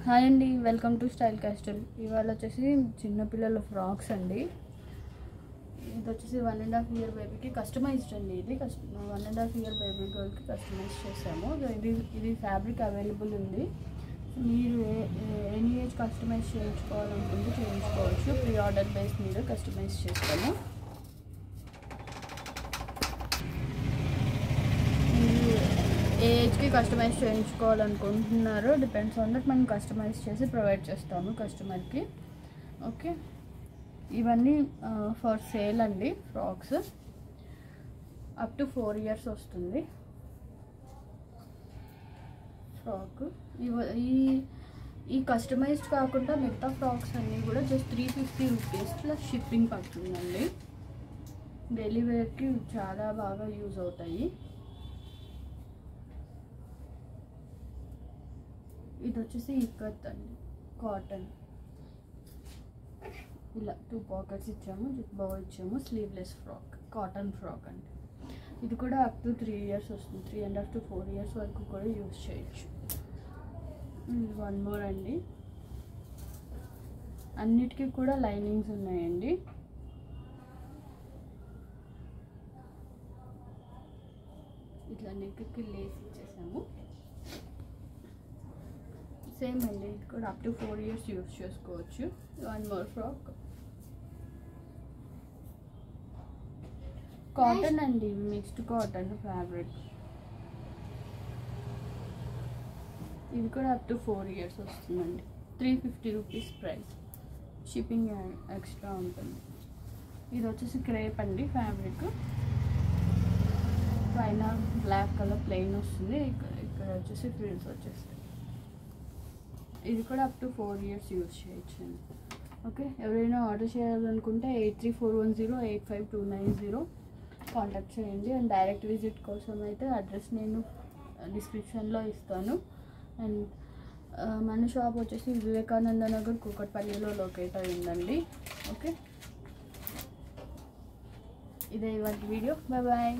Hi అండి, welcome to style castle. ఇవాళ వచ్చేసి చిన్న పిల్లల ఫ్రాక్స్ అండి. ఇది వచ్చేసి 1.5 ఇయర్ బేబీకి కస్టమైజ్డ్ అండి. ఇది 1.5 ఇయర్ బేబీ గర్ల్కి కస్టమైజ్ చేసాము. ఇది ఫ్యాబ్రిక్ అవైలబుల్ ఉంది. మీరు ఎనీ ఏజ్ కస్టమైజ్ చేయించుకోవాలనుకుంటే చేయించుకోవచ్చు. ప్రీ ఆర్డర్ బేస్ మీద కస్టమైజ్ చేస్తాము. ఏ ఏజ్కి కస్టమైజ్ చేయించుకోవాలనుకుంటున్నారో డిపెండ్స్ ఆన్ దట్ మనం కస్టమైజ్ చేసి ప్రొవైడ్ చేస్తాము కస్టమర్కి. ఓకే, ఇవన్నీ ఫర్ సేల్ అండి. ఫ్రాక్స్ అప్ టు 4 years వస్తుంది ఫ్రాక్. ఈ కస్టమైజ్డ్ కాకుండా మిగతా ఫ్రాక్స్ అన్నీ కూడా జస్ట్ 350 రూపీస్ ప్లస్ షిప్పింగ్ పడుతుందండి. డైలీ వేర్కి చాలా బాగా యూజ్ అవుతాయి. ఇది వచ్చేసి ఇక్కత్ అండి, కాటన్. ఇలా 2 పాకెట్స్ ఇచ్చాము, బౌ ఇచ్చాము. స్లీవ్లెస్ ఫ్రాక్, కాటన్ ఫ్రాక్ అండి. ఇది కూడా అప్ టు 3 years వస్తుంది. 3.5 to 4 years వరకు కూడా యూజ్ చేయొచ్చు. వన్ మోర్ అండి. అన్నిటికీ కూడా లైనింగ్స్ ఉన్నాయండి. ఇట్లా నెక్కి లేస్ ఇచ్చేసాము. సేమ్ అండి, ఇది కూడా అప్ టు 4 years యూజ్ చేసుకోవచ్చు. వన్ మోర్ ఫ్రాక్, కాటన్ అండి, మిక్స్డ్ కాటన్ ఫ్యాబ్రిక్. ఇది కూడా అప్ టు 4 years వస్తుందండి. 350 రూపీస్ ప్రైస్, షిప్పింగ్ ఎక్స్ట్రా ఉంటుంది. ఇది వచ్చేసి క్రేప్ అండి ఫ్యాబ్రిక్. పైన బ్లాక్ కలర్ ప్లెయిన్ వస్తుంది, ఇక్కడ వచ్చేసి ఫ్రిల్స్ వచ్చేస్తాయి. ఇది కూడా అప్ టు 4 years యూజ్ చేయొచ్చు. ఓకే, ఎవరైనా ఆర్డర్ చేయాలనుకుంటే 8341085290 కాంటాక్ట్ చేయండి. అండ్ డైరెక్ట్ విజిట్ కోసం అయితే అడ్రస్ నేను డిస్క్రిప్షన్లో ఇస్తాను. అండ్ మన షాప్ వచ్చేసి వివేకానంద నగర్, కూకట్పల్లిలో లొకేట్ అయి ఉందండి. ఓకే, ఇదే ఇవాళ వీడియో. Bye bye.